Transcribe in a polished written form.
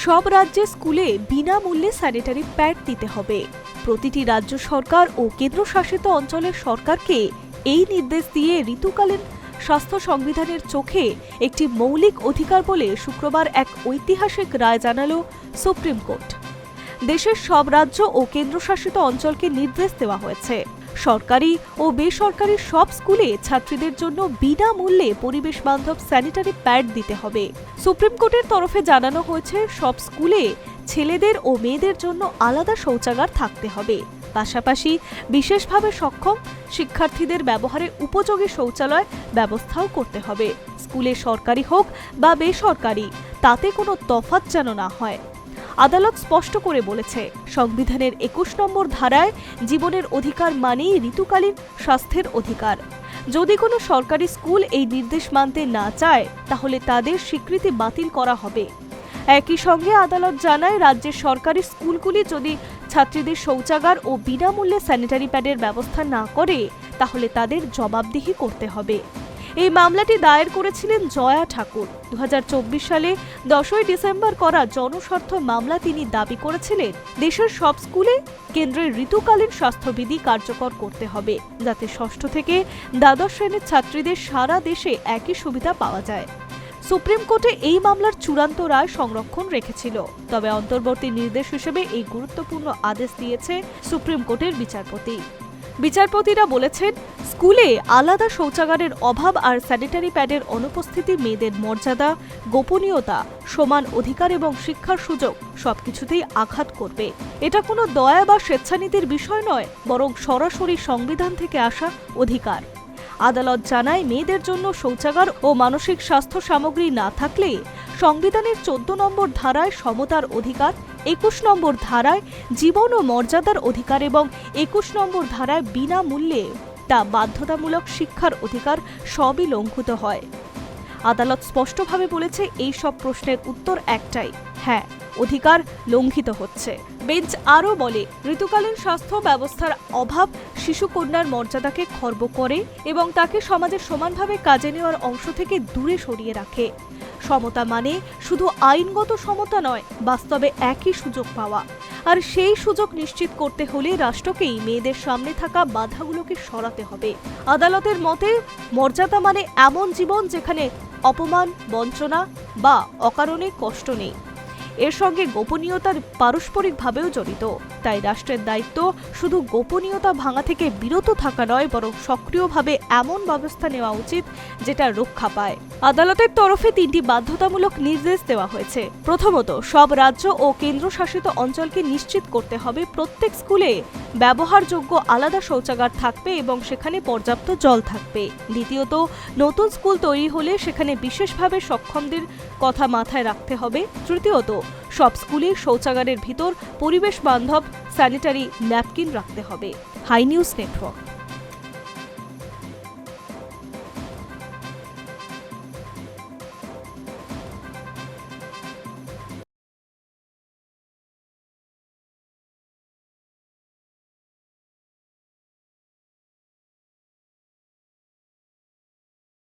সব রাজ্যে স্কুলে বিনামূল্যে স্যানিটারি প্যাড দিতে হবে। প্রতিটি রাজ্য সরকার ও কেন্দ্রশাসিত অঞ্চলের সরকারকে এই নির্দেশ দিয়ে ঋতুকালীন স্বাস্থ্য সংবিধানের চোখে একটি মৌলিক অধিকার বলে শুক্রবার এক ঐতিহাসিক রায় জানালো সুপ্রিম কোর্ট। দেশের সব রাজ্য ও কেন্দ্রশাসিত অঞ্চলকে নির্দেশ দেওয়া হয়েছে, সরকারি ও বেসরকারি সব স্কুলে ছাত্রীদের জন্য বিনামূল্যে পরিবেশ বান্ধব স্যানিটারি প্যাড দিতে হবে। সুপ্রিম কোর্টের তরফে জানানো হয়েছে, সব স্কুলে ছেলেদের ও মেয়েদের জন্য আলাদা শৌচাগার থাকতে হবে। পাশাপাশি বিশেষভাবে সক্ষম শিক্ষার্থীদের ব্যবহারে উপযোগী শৌচালয় ব্যবস্থাও করতে হবে। স্কুলে সরকারি হোক বা বেসরকারি, তাতে কোনো তফাৎ যেন না হয়। আদালত স্পষ্ট করে বলেছে, সংবিধানের ২১ নম্বর ধারায় জীবনের অধিকার মানেই ঋতুকালীন স্বাস্থ্যের অধিকার। যদি কোনো সরকারি স্কুল এই নির্দেশ মানতে না চায়, তাহলে তাদের স্বীকৃতি বাতিল করা হবে। একই সঙ্গে আদালত জানায়, রাজ্যের সরকারি স্কুলগুলি যদি ছাত্রীদের শৌচাগার ও বিনামূল্যে স্যানিটারি প্যাডের ব্যবস্থা না করে, তাহলে তাদের জবাবদিহি করতে হবে। এই মামলাটি দায়ের করেছিলেন জয়া ঠাকুর। ২০২৪ সালে ১০ই ডিসেম্বর করা জনস্বার্থ মামলা তিনি দাবি করেছিলেন, দেশের সব স্কুলে কেন্দ্রের ঋতুকালীন স্বাস্থ্যবিধি কার্যকর করতে হবে, যাতে ষষ্ঠ থেকে দ্বাদশ শ্রেণীর ছাত্রীদের সারা দেশে একই সুবিধা পাওয়া যায়। সুপ্রিম কোর্টে এই মামলার চূড়ান্ত রায় সংরক্ষণ রেখেছিল, তবে অন্তর্বর্তী নির্দেশ হিসেবে এই গুরুত্বপূর্ণ আদেশ দিয়েছে সুপ্রিম কোর্টের বিচারপতিরা বলেছেন, স্কুলে আলাদা শৌচাগারের অভাব আর স্যানিটারি প্যাডের অনুপস্থিতি মেয়েদের মর্যাদা, গোপনীয়তা, সমান অধিকার এবং শিক্ষার সুযোগ সবকিছুতেই আঘাত করবে। এটা কোনো দয়া বা স্বেচ্ছানীতির বিষয় নয়, বরং সরাসরি সংবিধান থেকে আসা অধিকার। আদালত জানায়, মেয়েদের জন্য শৌচাগার ও মানসিক স্বাস্থ্য সামগ্রী না থাকলে সংবিধানের ১৪ নম্বর ধারায় সমতার অধিকার, ২১ নম্বর ধারায় জীবন ও মর্যাদার অধিকার এবং ২১ নম্বর ধারায় বিনামূল্যে তা বাধ্যতামূলক শিক্ষার অধিকার সবই লঙ্ঘিত হয়। আদালত স্পষ্টভাবে বলেছে, এই সব প্রশ্নের উত্তর একটাই, হ্যাঁ, অধিকার লঙ্ঘিত হচ্ছে। বেঞ্চ আরও বলে, ঋতুকালীন স্বাস্থ্য ব্যবস্থার অভাব শিশুকন্যার মর্যাদাকে খর্ব করে এবং তাকে সমাজের সমানভাবে কাজে নেওয়ার অংশ থেকে দূরে সরিয়ে রাখে। সমতা মানে শুধু আইনগত সমতা নয়, বাস্তবে একই সুযোগ পাওয়া। আর সেই সুযোগ নিশ্চিত করতে হলে রাষ্ট্রকেই মেয়েদের সামনে থাকা বাধাগুলোকে সরাতে হবে। আদালতের মতে, মর্যাদা মানে এমন জীবন যেখানে অপমান, বঞ্চনা বা অকারণে কষ্ট নেই। এর সঙ্গে গোপনীয়তার পারস্পরিকভাবেও জড়িত। তাই রাষ্ট্রের দায়িত্ব শুধু গোপনীয়তা ভাঙা থেকে বিরত থাকা নয়, বরং সক্রিয়ভাবে এমন ব্যবস্থা নেওয়া উচিত যেটা রক্ষা পায়। আদালতের তরফে ৩টি বাধ্যতামূলক নির্দেশ দেওয়া হয়েছে। প্রথমত, সব রাজ্য ও কেন্দ্রশাসিত অঞ্চলকে নিশ্চিত করতে হবে প্রত্যেক স্কুলে ব্যবহারযোগ্য আলাদা শৌচাগার থাকবে এবং সেখানে পর্যাপ্ত জল থাকবে। দ্বিতীয়ত, নতুন স্কুল তৈরি হলে সেখানে বিশেষভাবে সক্ষমদের কথা মাথায় রাখতে হবে। তৃতীয়ত, সব স্কুলে শৌচাগারের ভিতর পরিবেশ বান্ধব স্যানিটারি ন্যাপকিন রাখতে হবে। Hi news network.